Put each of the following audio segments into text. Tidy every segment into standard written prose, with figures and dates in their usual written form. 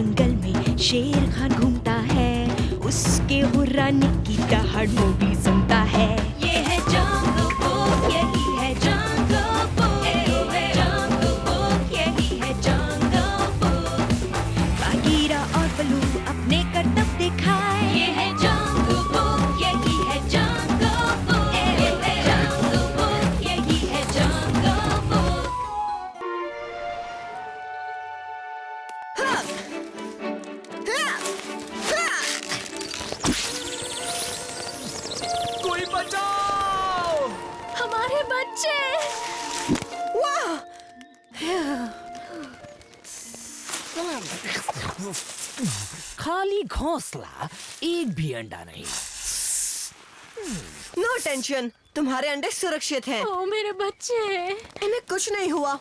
जंगल में शेर खान घूमता है, उसके हुर्राने की दहाड़ मोगली सुनता है। ये है जंगल बुक, यही है जंगल बुक, जंगल बुक, यही है जंगल बुक। बागीरा और बलू अपने करतब दिखाए, ये है जंगल बुक, यही है जंगल बुक, जंगल बुक, यही है जंगल बुक। कोई बचाओ! हमारे बच्चे! वाह! खाली घोंसला, एक भी अंडा नहीं। नो टेंशन, तुम्हारे अंडे सुरक्षित हैं। ओ मेरे बच्चे! इन्हें कुछ नहीं हुआ।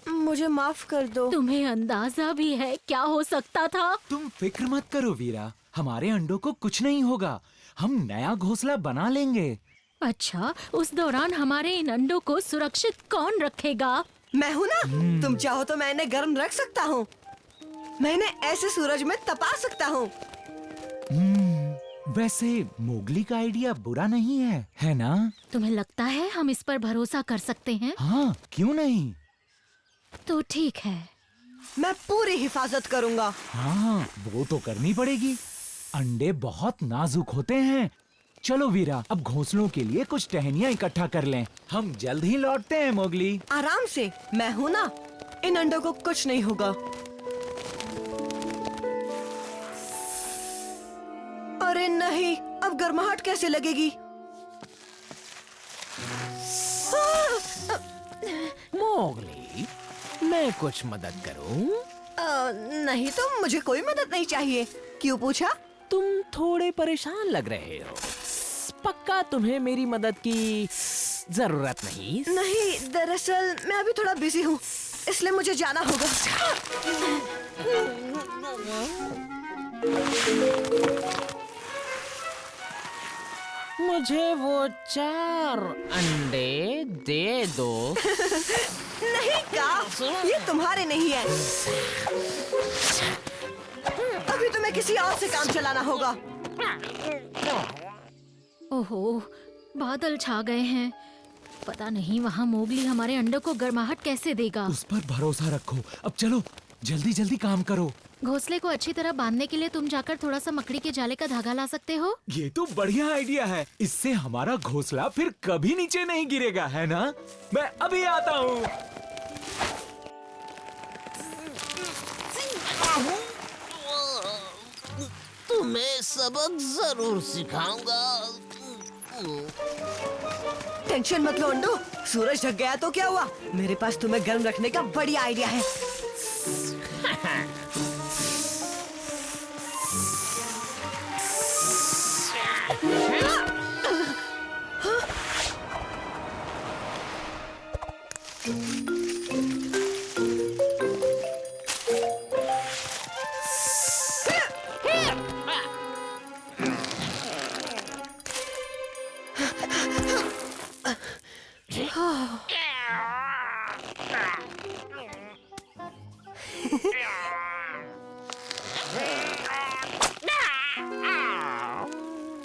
मुझे माफ कर दो। तुम्हें अंदाजा भी है क्या हो सकता था? तुम फिक्र मत करो वीरा, हमारे अंडों को कुछ नहीं होगा। हम नया घोंसला बना लेंगे। अच्छा, उस दौरान हमारे इन अंडों को सुरक्षित कौन रखेगा? मैं हूँ ना, तुम चाहो तो मैं इन्हें गर्म रख सकता हूँ। मैं इन्हें ऐसे सूरज में तपा सकता हूँ। वैसे मोगली का आइडिया बुरा नहीं है ना? तुम्हें लगता है हम इस पर भरोसा कर सकते हैं? हाँ, क्यों नहीं? तो ठीक है। मैं पूरी हिफाजत करूँगा। हाँ, वो तो करनी पड़ेगी। अंडे बहुत नाजुक होते हैं। चलो वीरा, अब घोंसलों के लिए कुछ टहनियाँ इकट्ठा कर लें। हम जल्द ही लौटते हैं मोगली। आराम से, मैं हूँ ना, इन अंडों को कुछ नहीं होगा। अरे नहीं, अब गर्माहट कैसे लगेगी? मोगली, मैं कुछ मदद करूं? नहीं तो मुझे कोई मदद नहीं चाहिए। क्यों पूछा? तुम थोड़े परेशान लग रहे हो। पक्का तुम्हें मेरी मदद की जरूरत नहीं? नहीं, दरअसल मैं अभी थोड़ा बिजी हूँ, इसलिए मुझे जाना होगा। मुझे वो 4 अंडे दे दो। नहीं का, ये तुम्हारे नहीं है। अभी तुम्हें किसी और से काम चलाना होगा। ओहो, बादल छा गए हैं। पता नहीं वहाँ मोगली हमारे अंडों को गर्माहट कैसे देगा। उस पर भरोसा रखो। अब चलो, जल्दी जल्दी काम करो। घोंसले को अच्छी तरह बांधने के लिए तुम जाकर थोड़ा सा मकड़ी के जाले का धागा ला सकते हो। ये तो बढ़िया आइडिया है। इससे हमारा घोंसला फिर कभी नीचे नहीं गिरेगा, है ना? मैं अभी आता हूँ। तुम्हें सबक जरूर सिखाऊंगा। टेंशन मत लो अंडो, सूरज ढक गया तो क्या हुआ? मेरे पास तुम्हें गर्म रखने का बढ़िया आइडिया है।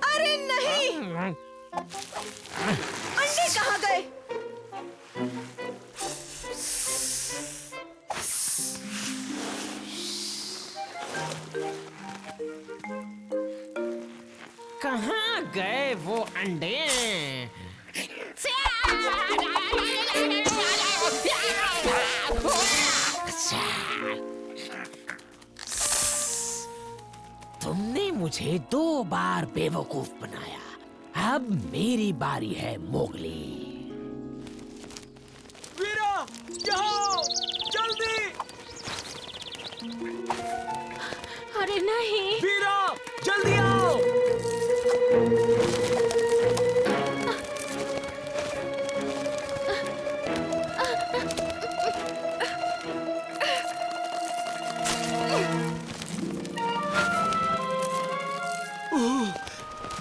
अरे नहीं, अंडे कहाँ गए? कहाँ गए वो अंडे? तुमने मुझे 2 बार बेवकूफ बनाया। अब मेरी बारी है मोगली। वीरा, यहाँ, जल्दी! अरे नहीं! वीरा, जल्दी आओ!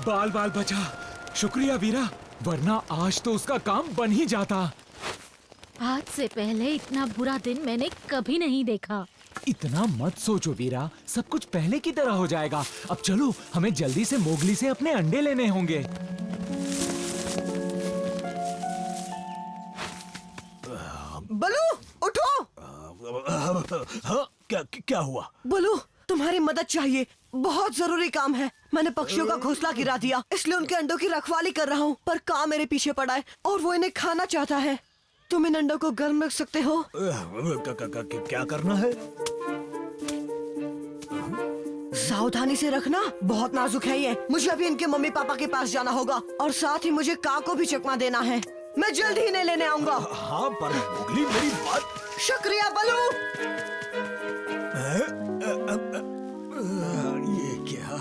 बाल बाल बचा। शुक्रिया वीरा, वरना आज तो उसका काम बन ही जाता। आज से पहले इतना बुरा दिन मैंने कभी नहीं देखा। इतना मत सोचो वीरा, सब कुछ पहले की तरह हो जाएगा। अब चलो, हमें जल्दी से मोगली से अपने अंडे लेने होंगे। बलू उठो। हाँ, क्या हुआ? बलू तुम्हारी मदद चाहिए, बहुत जरूरी काम है। मैंने पक्षियों का घोंसला गिरा दिया, इसलिए उनके अंडों की रखवाली कर रहा हूँ। पर कां मेरे पीछे पड़ा है और वो इन्हें खाना चाहता है। तुम इन अंडों को गर्म रख सकते हो? क्या करना है? सावधानी से रखना, बहुत नाजुक है ये। मुझे अभी इनके मम्मी पापा के पास जाना होगा और साथ ही मुझे कां को भी चकमा देना है। मैं जल्द ही इन्हें लेने आऊंगा। हाँ, पर मोगली मेरी बात। शुक्रिया बलू। ये क्या?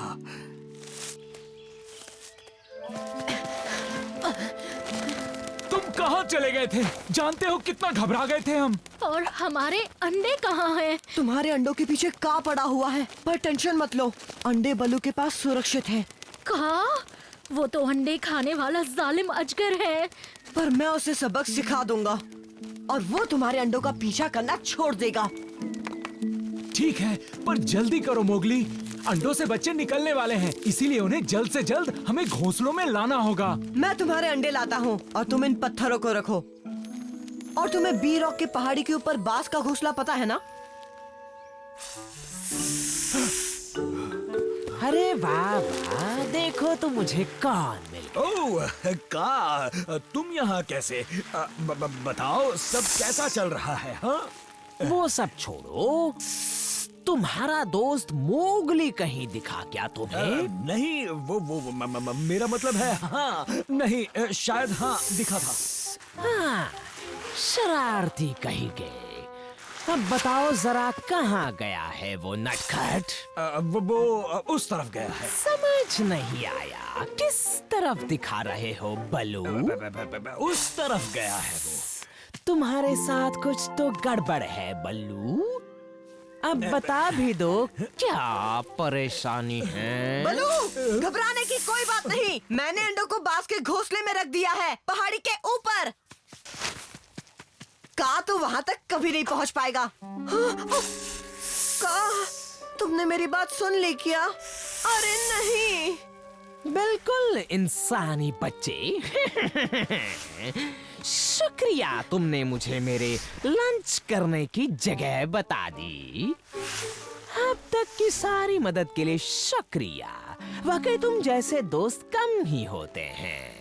तुम कहाँ चले गए थे? जानते हो कितना घबरा गए थे हम। और हमारे अंडे कहाँ हैं? तुम्हारे अंडों के पीछे कां पड़ा हुआ है, पर टेंशन मत लो, अंडे बलू के पास सुरक्षित हैं। कहाँ? वो तो अंडे खाने वाला जालिम अजगर है। पर मैं उसे सबक सिखा दूंगा और वो तुम्हारे अंडों का पीछा करना छोड़ देगा। ठीक है, पर जल्दी करो मोगली, अंडों से बच्चे निकलने वाले हैं, इसीलिए उन्हें जल्द से जल्द हमें घोंसलों में लाना होगा। मैं तुम्हारे अंडे लाता हूँ और तुम इन पत्थरों को रखो। और तुम्हें बी रॉक के पहाड़ी के ऊपर बांस का घोंसला पता है ना? अरे वाह वाह, देखो तो मुझे कौन मिल गया। ओह, का तुम यहाँ कैसे? बताओ, सब कैसा चल रहा है? हाँ, वो सब छोड़ो, तुम्हारा दोस्त मोगली कहीं दिखा क्या तुम्हें? नहीं, वो मेरा मतलब है, हाँ, नहीं, शायद हाँ दिखा था। हाँ, शरारती कहीं गए। अब बताओ जरा कहाँ गया है वो नटखट? वो उस तरफ गया है। समझ नहीं आया, किस तरफ दिखा रहे हो बलू? उस तरफ गया है वो। तुम्हारे साथ कुछ तो गड़बड़ है बल्लू। अब बता भी दो, क्या परेशानी है? बलू, घबराने की कोई बात नहीं। मैंने अंडों को बांस के घोंसले में रख दिया है, पहाड़ी के ऊपर। का तो वहाँ तक कभी नहीं पहुँच पाएगा। का, तुमने मेरी बात सुन ली क्या? अरे नहीं। बिल्कुल इंसानी बच्चे। शुक्रिया, तुमने मुझे मेरे लंच करने की जगह बता दी। अब तक की सारी मदद के लिए शुक्रिया। वाकई तुम जैसे दोस्त कम ही होते हैं।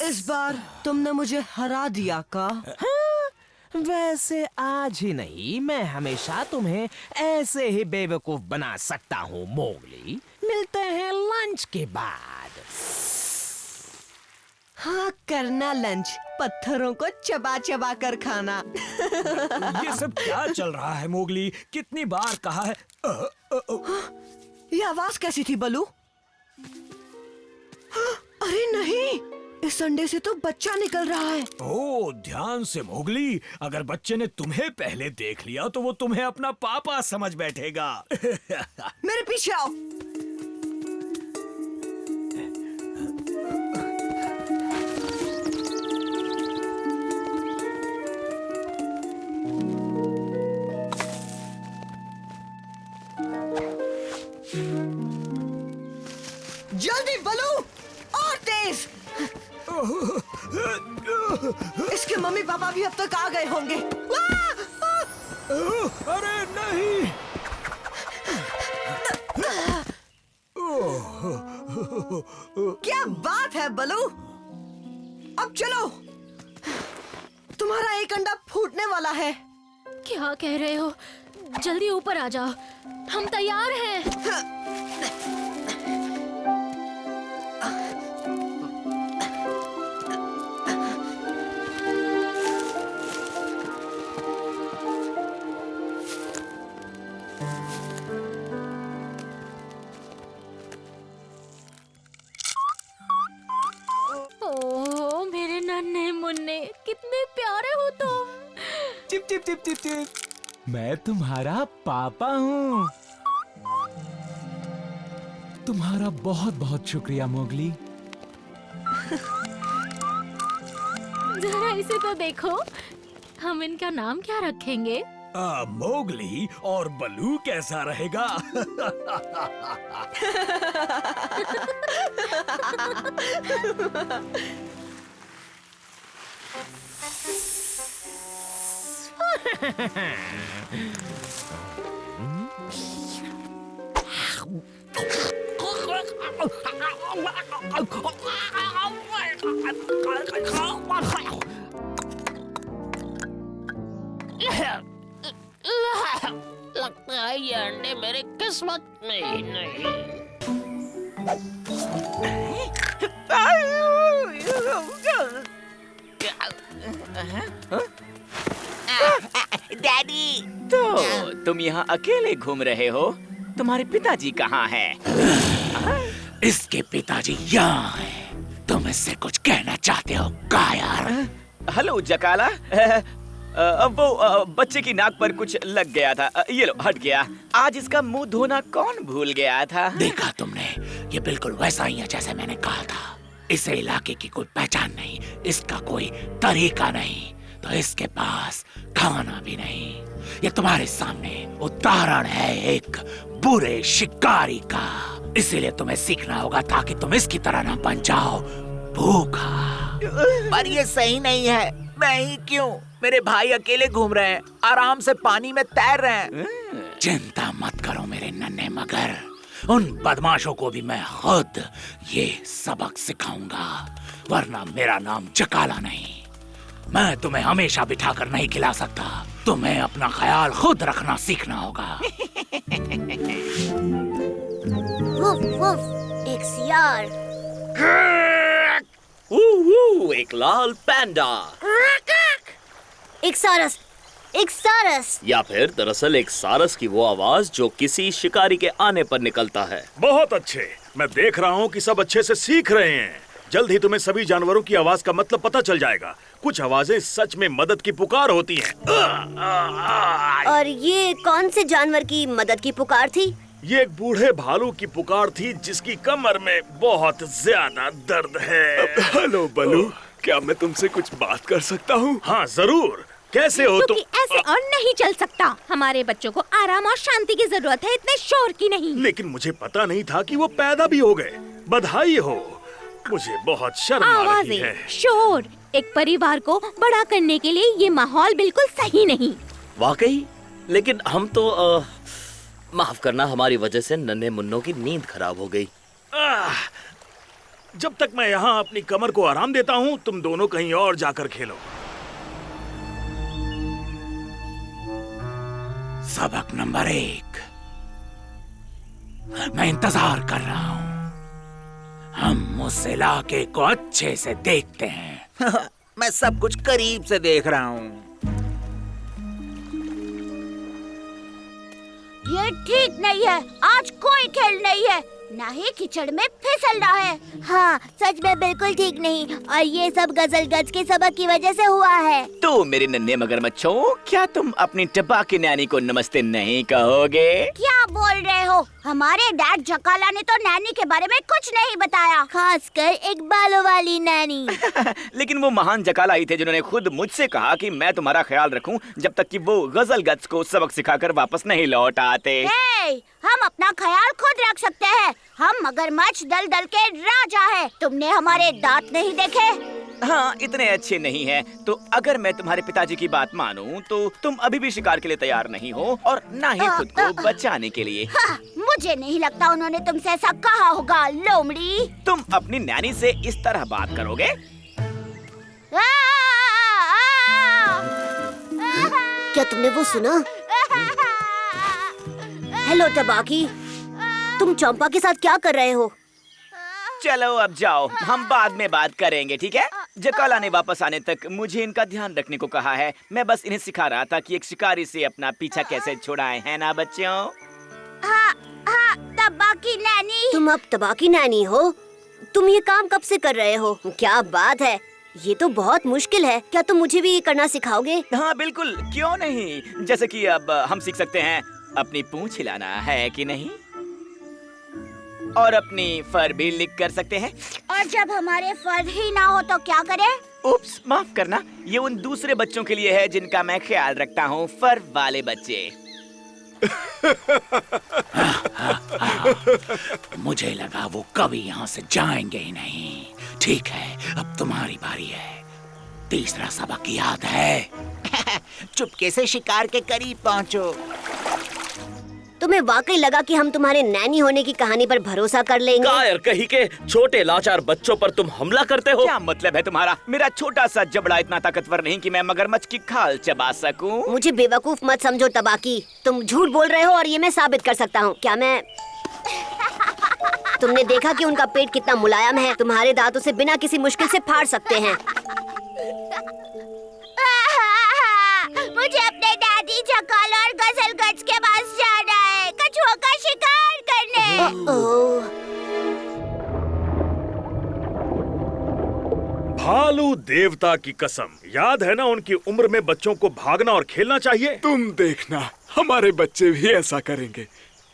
इस बार तुमने मुझे हरा दिया का? हाँ, वैसे आज ही नहीं, मैं हमेशा तुम्हें ऐसे ही बेवकूफ बना सकता हूँ मोगली। मिलते हैं लंच के बाद। हाँ, करना लंच, पत्थरों को चबा चबा कर खाना। ये सब क्या चल रहा है मोगली? कितनी बार कहा है? ये आवाज कैसी थी बलू? अरे नहीं, इस अंडे से तो बच्चा निकल रहा है। ओह, ध्यान से मोगली, अगर बच्चे ने तुम्हें पहले देख लिया तो वो तुम्हें अपना पापा समझ बैठेगा। मेरे पीछे आओ। जल्दी बलू, और तेज। इसके मम्मी पापा भी अब तक आ गए होंगे। अरे नहीं! क्या बात है बलू, अब चलो, तुम्हारा एक अंडा फूटने वाला है। क्या कह रहे हो? जल्दी ऊपर आ जाओ, हम तैयार हैं। ओह मेरे नन्हे मुन्ने, कितने प्यारे हो तुम। Chip chip chip chip chip, मैं तुम्हारा पापा हूँ। तुम्हारा बहुत बहुत शुक्रिया मोगली। जरा इसे तो देखो, हम इनका नाम क्या रखेंगे? मोगली और बलू कैसा रहेगा? लगता है ये अंडे मेरे किस्मत में ही नहीं। डैडी, तो तुम यहाँ अकेले घूम रहे हो? तुम्हारे पिताजी कहाँ हैं? इसके पिताजी यहाँ हैं। तुम इससे कुछ कहना चाहते हो कायर? हेलो जकाला। वो बच्चे की नाक पर कुछ लग गया था। ये लो, हट गया। आज इसका मुंह धोना कौन भूल गया था? देखा तुमने, ये बिल्कुल वैसा ही है जैसे मैंने कहा था। इस इलाके की कोई पहचान नहीं, इसका कोई तरीका नहीं, तो इसके पास खाना भी नहीं। ये तुम्हारे सामने उदाहरण है एक बुरे शिकारी का। इसीलिए तुम्हें सीखना होगा ताकि तुम इसकी तरह ना बन जाओ भूखा। पर ये सही नहीं है। मैं ही क्यों? मेरे भाई अकेले घूम रहे हैं, आराम से पानी में तैर रहे हैं। चिंता मत करो मेरे नन्हे मगर, उन बदमाशों को भी मैं खुद ये सबक सिखाऊंगा, वरना मेरा नाम जकाला नहीं। मैं तुम्हें हमेशा बिठाकर नहीं खिला सकता। तुम्हें अपना ख्याल खुद रखना सीखना होगा। वुफ वुफ, एक सियार। एक लाल पैंडा, एक सारस, एक सारस। या फिर दरअसल एक सारस की वो आवाज जो किसी शिकारी के आने पर निकलता है। बहुत अच्छे। मैं देख रहा हूँ कि सब अच्छे से सीख रहे हैं। जल्द ही तुम्हें सभी जानवरों की आवाज का मतलब पता चल जाएगा। कुछ आवाजें सच में मदद की पुकार होती हैं। और ये कौन से जानवर की मदद की पुकार थी? ये एक बूढ़े भालू की पुकार थी जिसकी कमर में बहुत ज्यादा दर्द है। हेलो बलू, क्या मैं तुमसे कुछ बात कर सकता हूँ? हाँ जरूर। कैसे हो तुम? क्योंकि ऐसे और नहीं चल सकता। हमारे बच्चों को आराम और शांति की जरूरत है, इतने शोर की नहीं। लेकिन मुझे पता नहीं था कि वो पैदा भी हो गए। बधाई हो। मुझे बहुत शर्म आ रही है। आवाजें, शोर, एक परिवार को बड़ा करने के लिए ये माहौल बिल्कुल सही नहीं। वाकई? लेकिन हम तो माफ करना, हमारी वजह से नन्हे मुन्नों की नींद खराब हो गई। जब तक मैं यहाँ अपनी कमर को आराम देता हूँ, तुम दोनों कहीं और जाकर खेलो। सबक नंबर 1, मैं इंतजार कर रहा हूँ। हम उस इलाके को अच्छे से देखते हैं। मैं सब कुछ करीब से देख रहा हूँ। ये ठीक नहीं है। आज कोई खेल नहीं है, ना ही कीचड़ में फिसलना है। हाँ, सच में बिल्कुल ठीक नहीं। और ये सब गजल गज के सबक की वजह से हुआ है। तो मेरे नन्हे मगरमच्छों, क्या तुम अपनी टपा की नैनी को नमस्ते नहीं कहोगे? क्या बोल रहे हो? हमारे डैड जकाला ने तो नैनी के बारे में कुछ नहीं बताया, खासकर एक बालों वाली नैनी। लेकिन वो महान जकाला ही थे जिन्होंने खुद मुझसे कहा कि मैं तुम्हारा ख्याल रखूं जब तक कि वो गजल गज को सबक सिखाकर वापस नहीं लौट आते। हम अपना ख्याल खुद रख सकते हैं। हम मगरमच्छ दल दल के राजा हैं। तुमने हमारे दांत नहीं देखे? हाँ, इतने अच्छे नहीं हैं। तो अगर मैं तुम्हारे पिताजी की बात मानूं तो तुम अभी भी शिकार के लिए तैयार नहीं हो, और ना ही खुद को बचाने के लिए। मुझे नहीं लगता उन्होंने तुमसे ऐसा कहा होगा, लोमड़ी। तुम अपनी नैनी से इस तरह बात करोगे? क्या तुमने वो सुना? हेलो टबाकी, तुम चंपा के साथ क्या कर रहे हो? चलो अब जाओ, हम बाद में बात करेंगे, ठीक है? जकाला ने वापस आने तक मुझे इनका ध्यान रखने को कहा है। मैं बस इन्हें सिखा रहा था कि एक शिकारी से अपना पीछा कैसे छुड़ाएं, है ना बच्चों? हाँ, हाँ, तबाकी नैनी। तुम अब तबाकी नैनी हो? तुम ये काम कब से कर रहे हो? क्या बात है, ये तो बहुत मुश्किल है। क्या तुम मुझे भी ये करना सिखाओगे? हाँ बिल्कुल, क्यों नहीं। जैसे कि अब हम सीख सकते हैं अपनी पूंछ हिलाना, है कि नहीं? और अपनी फर भी लिक कर सकते हैं। और जब हमारे फर ही ना हो तो क्या करें? उप्स, माफ करना, ये उन दूसरे बच्चों के लिए है जिनका मैं ख्याल रखता हूँ, फर वाले बच्चे। मुझे लगा वो कभी यहाँ से जाएंगे ही नहीं। ठीक है, अब तुम्हारी बारी है। तीसरा सबक याद है? चुपके से शिकार के करीब पहुँचो। तुम्हें वाकई लगा कि हम तुम्हारे नैनी होने की कहानी पर भरोसा कर लेंगे? कायर कहीं के छोटे लाचार बच्चों पर तुम हमला करते हो? क्या मतलब है तुम्हारा? मेरा छोटा सा जबड़ा इतना ताकतवर नहीं कि मैं मगरमच्छ की खाल चबा सकूं। मुझे बेवकूफ मत समझो तबाकी, तुम झूठ बोल रहे हो और ये मैं साबित कर सकता हूँ। क्या मैं तुमने देखा कि उनका पेट कितना मुलायम है? तुम्हारे दांतों से बिना किसी मुश्किल से फाड़ सकते हैं। मुझे अपने दादी चकाल और गजलगज के पास जाना है, कछुओं का शिकार करने। भालू देवता की कसम, याद है ना उनकी उम्र में बच्चों को भागना और खेलना चाहिए? तुम देखना, हमारे बच्चे भी ऐसा करेंगे,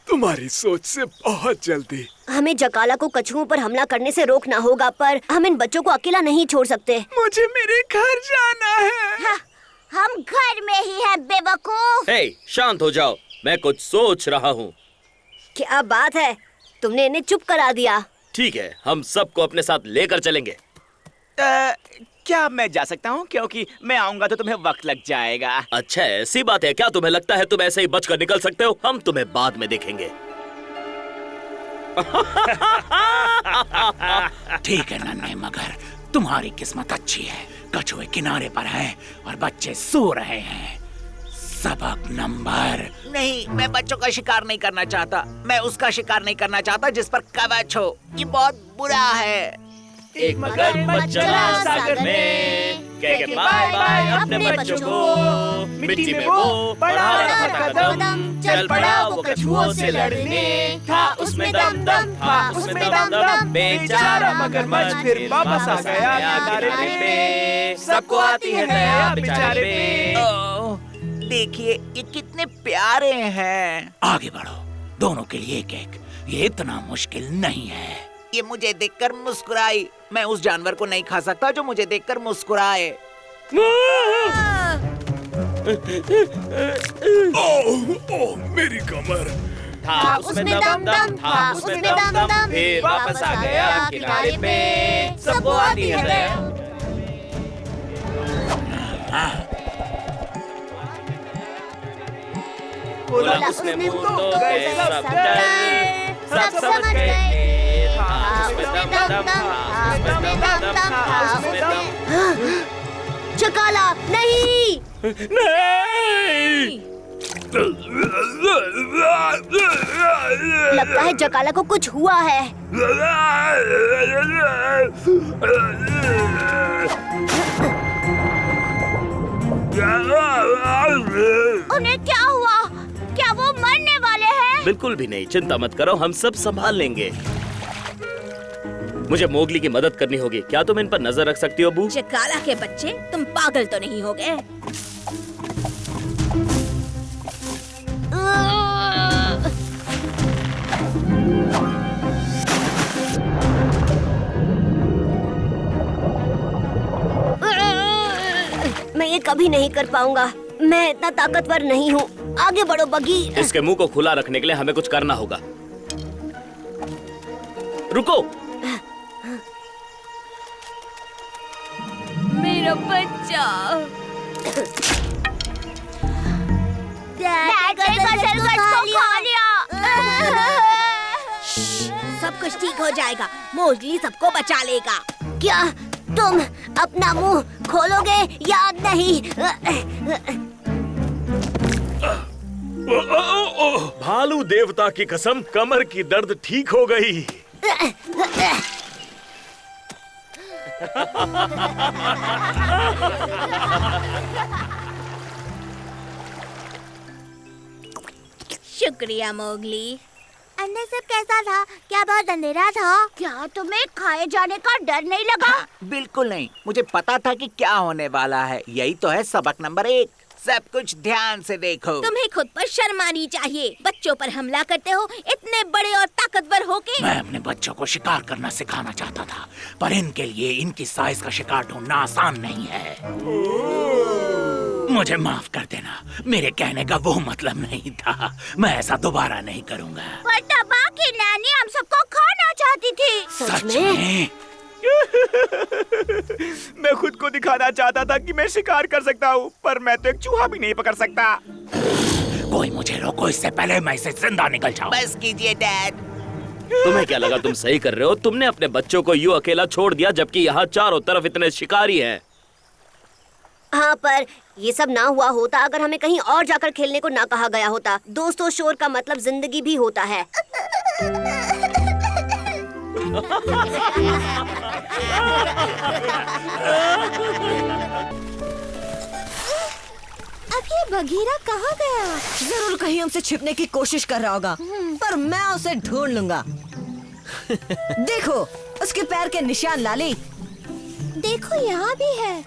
तुम्हारी सोच से बहुत जल्दी। हमें जकाला को कछुओं पर हमला करने से रोकना होगा, पर हम इन बच्चों को अकेला नहीं छोड़ सकते। मुझे मेरे घर जाना है। हम घर में ही हैं बेवकूफ। हे, शांत हो जाओ, मैं कुछ सोच रहा हूँ। क्या बात है, तुमने इन्हें चुप करा दिया। ठीक है, हम सबको अपने साथ लेकर चलेंगे। क्या मैं जा सकता हूँ? क्योंकि मैं आऊंगा तो तुम्हें वक्त लग जाएगा। अच्छा, ऐसी बात है क्या? तुम्हें लगता है तुम ऐसे ही बचकर निकल सकते हो? हम तुम्हें बाद में देखेंगे। ठीक है नन्हे मगर, तुम्हारी किस्मत अच्छी है। कछुए किनारे पर हैं और बच्चे सो रहे हैं। सबक नंबर। नहीं, मैं बच्चों का शिकार नहीं करना चाहता। मैं उसका शिकार नहीं करना चाहता जिस पर कवच हो। ये बहुत बुरा है। एक मगरमच्छ चला सागर में, कह के बाय बाय अपने बच्चों को। मिट्टी में वो बढ़ा रहा था कदम, चल पड़ा वो कछुओं से लड़ने। था उसमें दम दम, था उसमें दम दम, बेचारा मगरमच्छ फिर वापस आ गया किनारे पे। सबको आती है दया बेचारे पे। देखिए, ये कितने प्यारे हैं। आगे बढ़ो, दोनों के लिए एक एक। ये इतना मुश्किल नहीं है। ये मुझे देखकर मुस्कुराई। मैं उस जानवर को नहीं खा सकता जो मुझे देखकर मुस्कुराए। ओह, मेरी कमर। था उसमें दम दम, था उसमें दम दम, फिर वापस आ गया किनारे पे। सबको आती है दया। बोला उसने मुंह तो गए सब डर, सब समझ गए। चकाला नहीं, नहीं। लगता है जकाला को कुछ हुआ है। उन्हें क्या हुआ? क्या वो मरने वाले हैं? बिल्कुल भी नहीं, चिंता मत करो, हम सब संभाल लेंगे। मुझे मोगली की मदद करनी होगी। क्या तुम इन पर नजर रख सकती हो बू? चकाला के बच्चे, तुम पागल तो नहीं हो गए? मैं ये कभी नहीं कर पाऊंगा। मैं इतना ताकतवर नहीं हूँ। आगे बढ़ो बगी। इसके मुंह को खुला रखने के लिए हमें कुछ करना होगा। रुको। मेरा बच्चा। सब कुछ ठीक हो जाएगा, मोगली सबको बचा लेगा। क्या तुम अपना मुंह खोलोगे या नहीं? भालू देवता की कसम, कमर की दर्द ठीक हो गई। शुक्रिया मोगली। अंदर सब कैसा था? क्या बहुत अंधेरा था? क्या तुम्हें खाए जाने का डर नहीं लगा? बिल्कुल नहीं, मुझे पता था कि क्या होने वाला है। यही तो है सबक नंबर 1। सब कुछ ध्यान से देखो। तुम्हें खुद पर शर्म आनी चाहिए। बच्चों पर हमला करते हो, इतने बड़े और ताकतवर होके। मैं अपने बच्चों को शिकार करना सिखाना चाहता था, पर इनके लिए इनकी साइज का शिकार ढूंढना आसान नहीं है। मुझे माफ कर देना, मेरे कहने का वो मतलब नहीं था। मैं ऐसा दोबारा नहीं करूँगा। पर तबाकी नानी हम सबको खाना चाहती थी। सच में? मैं खुद को दिखाना चाहता था कि मैं शिकार कर सकता हूँ, पर मैं तो एक चूहा भी नहीं पकड़ सकता। कोई मुझे रोको, इससे पहले मैं इसे जिंदा निकल जाऊं। बस कीजिए डैड। तुम्हें क्या लगा तुम सही कर रहे हो? तुमने अपने बच्चों को यूं अकेला छोड़ दिया, जबकि यहाँ चारों तरफ इतने शिकारी हैं। हाँ, पर ये सब ना हुआ होता अगर हमें कहीं और जाकर खेलने को ना कहा गया होता। दोस्तों, शोर का मतलब जिंदगी भी होता है। अब ये बघीरा कहाँ गया? जरूर कहीं हमसे छिपने की कोशिश कर रहा होगा, पर मैं उसे ढूंढ लूंगा। देखो, उसके पैर के निशान लाली। देखो, यहाँ भी है,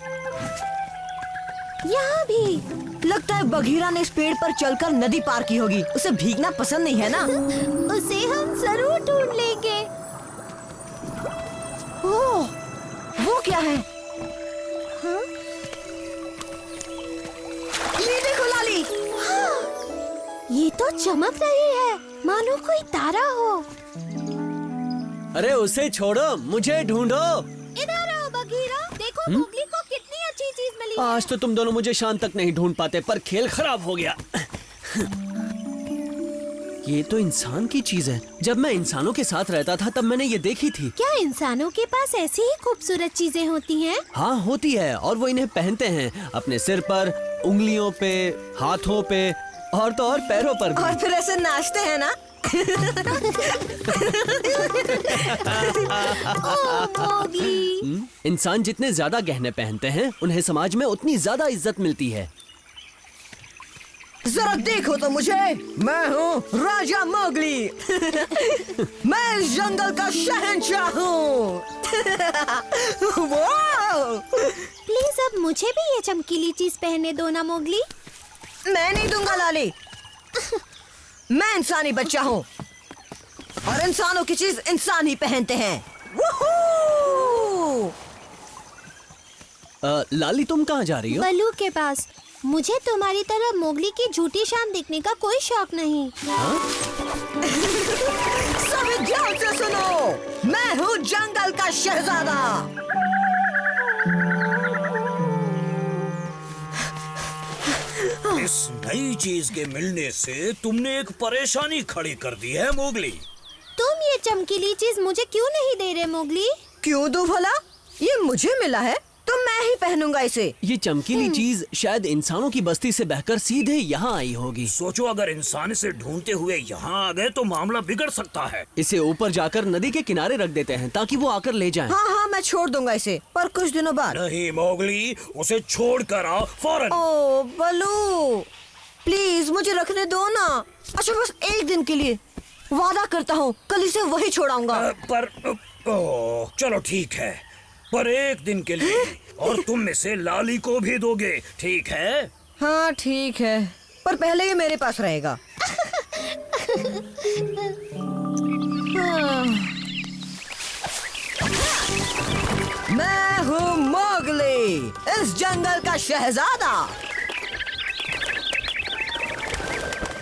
यहाँ भी। लगता है बघीरा ने इस पेड़ पर चलकर नदी पार की होगी। उसे भीगना पसंद नहीं है ना? उसे हम जरूर ढूंढ लेंगे। ओह, वो क्या है? हाँ? ये देखो लाली। हाँ, ये तो चमक रही है, मानो कोई तारा हो। अरे उसे छोड़ो, मुझे ढूंढो। इधर आओ बघीरा, देखो मोगली को कितनी अच्छी चीज मिली। आज तो तुम दोनों मुझे शाम तक नहीं ढूंढ पाते, पर खेल खराब हो गया। ये तो इंसान की चीज है। जब मैं इंसानों के साथ रहता था तब मैंने ये देखी थी। क्या इंसानों के पास ऐसी ही खूबसूरत चीजें होती हैं? हाँ, होती है, और वो इन्हें पहनते हैं अपने सिर पर, उंगलियों पे, हाथों पे, और तो और पैरों पर भी। और फिर ऐसे नाचते हैं ना? मोगली, इंसान जितने ज्यादा गहने पहनते हैं, उन्हें समाज में उतनी ज्यादा इज्जत मिलती है। जरा देखो तो मुझे, मैं हूँ राजा मोगली। मैं इस जंगल का शहंशाह हूँ। प्लीज अब मुझे भी ये चमकीली चीज पहनने दो ना मोगली। मैं नहीं दूंगा लाली। मैं इंसानी बच्चा हूँ, और इंसानों की चीज इंसान ही पहनते हैं। लाली, तुम कहाँ जा रही हो? बल्लू के पास। मुझे तुम्हारी तरह मोगली की झूठी शान दिखने का कोई शौक नहीं। सभी ध्यान से सुनो, मैं हूँ जंगल का शहजादा। इस नई चीज के मिलने से तुमने एक परेशानी खड़ी कर दी है मोगली। तुम ये चमकीली चीज मुझे क्यों नहीं दे रहे मोगली? क्यों दूं भला? ये मुझे मिला है तो मैं ही पहनूंगा इसे। ये चमकीली चीज शायद इंसानों की बस्ती से बहकर सीधे यहाँ आई होगी। सोचो, अगर इंसान इसे ढूंढते हुए यहाँ आ गए तो मामला बिगड़ सकता है। इसे ऊपर जाकर नदी के किनारे रख देते हैं ताकि वो आकर ले जाएं। हाँ हाँ, मैं छोड़ दूंगा इसे, पर कुछ दिनों बाद। नहीं मोगली, उसे छोड़ कर आओ फौरन। ओ बल्लू, प्लीज मुझे रखने दो ना। अच्छा, बस एक दिन के लिए। वादा करता हूँ कल इसे वही छोड़ाऊंगा। चलो ठीक है, पर एक दिन के लिए, और तुम इसे लाली को भी दोगे, ठीक है? हाँ ठीक है, पर पहले ये मेरे पास रहेगा। मैं हूँ मोगली, इस जंगल का शहजादा।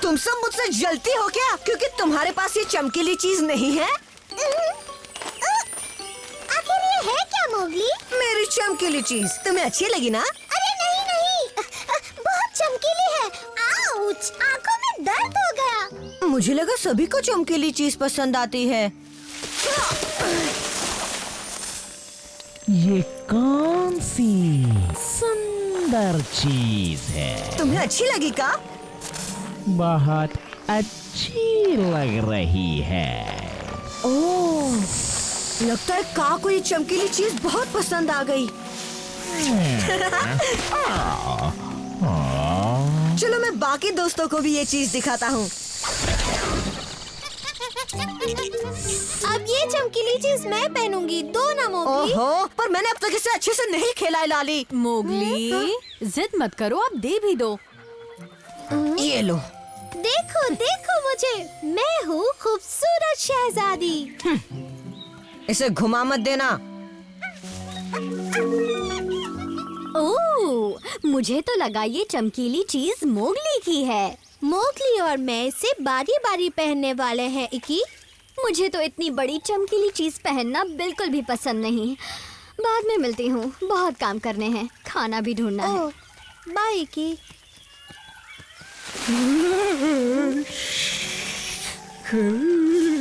तुम सब मुझसे जलती हो क्या, क्योंकि तुम्हारे पास ये चमकीली चीज नहीं है? आखिर ये है क्या मोगली? मेरी चमकीली चीज तुम्हें अच्छी लगी ना? अरे नहीं नहीं, बहुत चमकीली है। आउच, आंखों में दर्द हो गया। मुझे लगा सभी को चमकीली चीज पसंद आती है। ये कौन सी सुंदर चीज है? तुम्हें अच्छी लगी का? बहुत अच्छी लग रही है। ओह, लगता है का को ये चमकीली चीज बहुत पसंद आ गई। चलो मैं बाकी दोस्तों को भी ये चीज दिखाता हूँ। अब ये चमकीली चीज मैं पहनूंगी, दो ना मोगली। ओहो, पर मैंने अब तक इसे अच्छे से नहीं खेला है लाली। मोगली, जिद मत करो, अब दे भी दो। ये लो। देखो देखो मुझे, मैं हूँ खूबसूरत शहजादी। इसे घुमा मत देना। ओह, मुझे तो लगा ये चमकीली चीज मोगली की है। मोगली और मैं इसे बारी बारी पहनने वाले हैं इकी। मुझे तो इतनी बड़ी चमकीली चीज पहनना बिल्कुल भी पसंद नहीं। बाद में मिलती हूँ, बहुत काम करने हैं, खाना भी ढूंढना है। बाय इकी।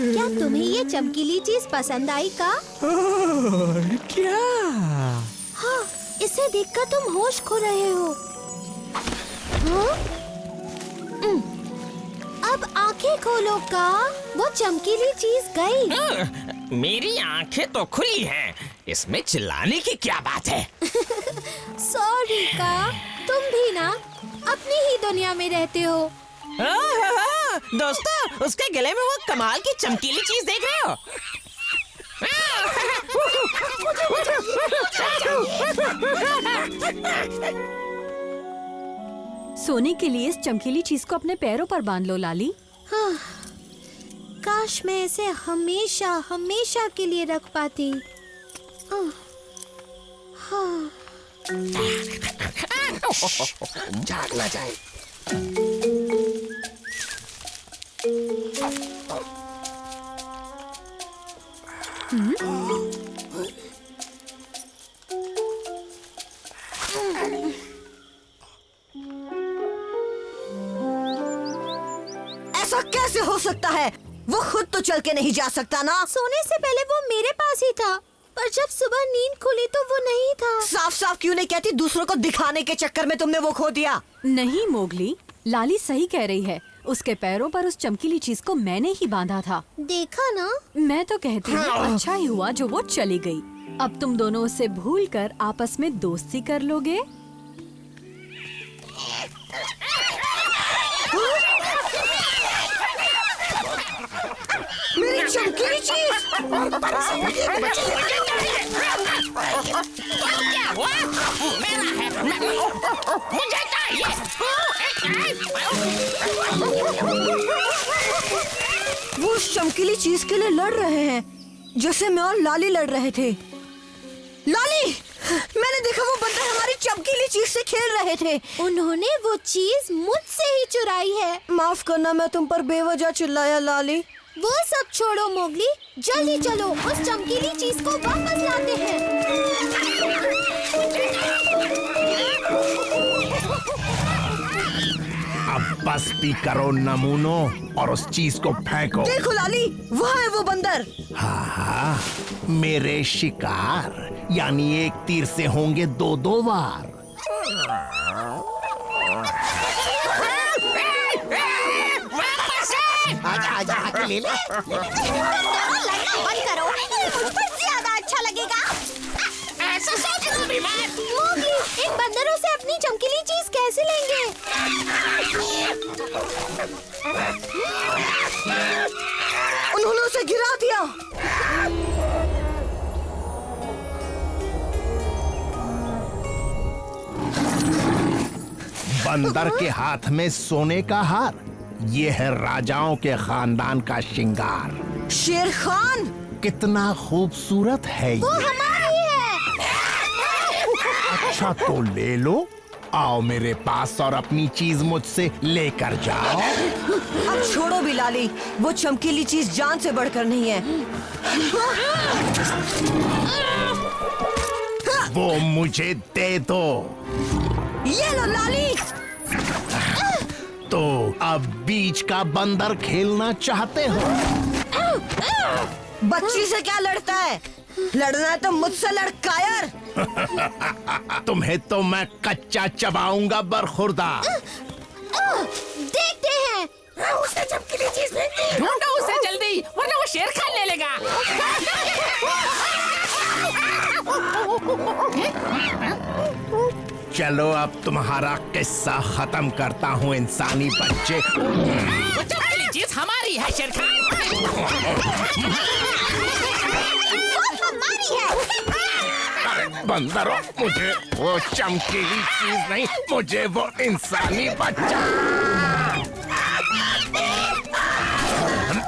क्या तुम्हें ये चमकीली चीज पसंद आई का? क्या? हाँ, इसे देखकर तुम होश खो रहे हो। हाँ? अब आंखें खोलो का। वो चमकीली चीज गई। मेरी आंखें तो खुली हैं। इसमें चिल्लाने की क्या बात है? सॉरी का, तुम भी ना अपनी ही दुनिया में रहते हो। दोस्तों, उसके गले में वो कमाल की चमकीली चीज देख रहे हो? सोने के लिए इस चमकीली चीज को अपने पैरों पर बांध लो लाली। हाँ, काश मैं इसे हमेशा हमेशा के लिए रख पाती। हाँ। झाग ना जाए। ऐसा कैसे हो सकता है? वो खुद तो चल के नहीं जा सकता ना। सोने से पहले वो मेरे पास ही था, पर जब सुबह नींद खुली तो वो नहीं था। साफ साफ क्यों नहीं कहती? दूसरों को दिखाने के चक्कर में तुमने वो खो दिया। नहीं मोगली, लाली सही कह रही है। उसके पैरों पर उस चमकीली चीज को मैंने ही बांधा था। देखा ना? मैं तो कहती हूँ अच्छा ही हुआ जो वो चली गई। अब तुम दोनों उसे भूलकर आपस में दोस्ती कर लोगे। मेरी चमकीली चीज! क्या हुआ? मेरा है, मुझे चाहिए। वो उस चमकीली चीज के लिए लड़ रहे हैं, जैसे मैं और लाली लड़ रहे थे। लाली, मैंने देखा वो बंदर हमारी चमकीली चीज से खेल रहे थे। उन्होंने वो चीज मुझसे ही चुराई है। माफ करना, मैं तुम पर बेवजह चिल्लाया लाली। वो सब छोड़ो मोगली, जल्दी चलो उस चमकीली चीज को वापस लाते हैं। अब बस भी करो नमूनों और उस चीज को फेंको। देखो लाली, वहाँ है वो बंदर। हाँ, मेरे शिकार, यानी एक तीर से होंगे दो वार। आजा आके ले ले। बंद करो, ये मुझ पर ज्यादा अच्छा लगेगा। ऐसा सोच लो बीमार। मोगली, इन बंदरों से अपनी चमकीली चीज कैसे लेंगे? उन्होंने उसे गिरा दिया। बंदर के हाथ में सोने का हार, ये है राजाओं के खानदान का श्रृंगार। शेर खान, कितना खूबसूरत है वो ये। हमारी है। अच्छा तो ले लो, आओ मेरे पास और अपनी चीज मुझसे लेकर जाओ। अब छोड़ो भी लाली, वो चमकीली चीज जान से बढ़कर नहीं है। वो मुझे दे दो। ये लो लाली। तो अब बीच का बंदर खेलना चाहते हो? बच्ची से क्या लड़ता है? लड़ना है तो मुझसे लड़ कायर। तुम्हें तो मैं कच्चा चबाऊंगा बरखुरदार। देखते हैं। उसने चमकीली चीज फेंक दी। ढूंढो उसे जल्दी, वरना वो शेर खान ले लेगा। चलो अब तुम्हारा किस्सा खत्म करता हूँ इंसानी बच्चे। वो चमकीली चीज हमारी है शेर खान। वो हमारी है। अरे बंदरों, मुझे वो चमकीली चीज नहीं, मुझे वो इंसानी बच्चा।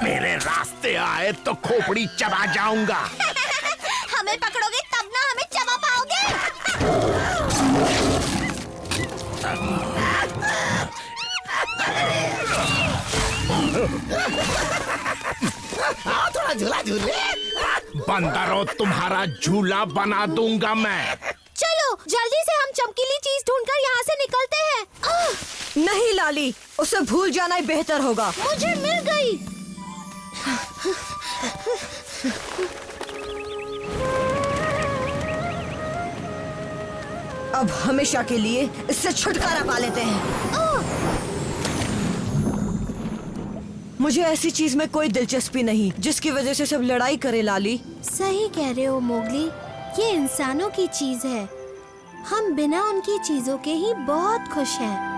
मेरे रास्ते आए तो खोपड़ी चबा जाऊंगा। हमें पकड़ोगे तब ना हमें चबा पाओगे। थोड़ा झूला झूले। बंदरों, तुम्हारा झूला बना दूंगा मैं। चलो जल्दी से हम चमकीली चीज ढूंढकर यहाँ से निकलते हैं। नहीं लाली, उसे भूल जाना ही बेहतर होगा। मुझे मिल गई। अब हमेशा के लिए इससे छुटकारा पा लेते हैं। मुझे ऐसी चीज में कोई दिलचस्पी नहीं जिसकी वजह से सब लड़ाई करे लाली। सही कह रहे हो मोगली, ये इंसानों की चीज है। हम बिना उनकी चीजों के ही बहुत खुश हैं।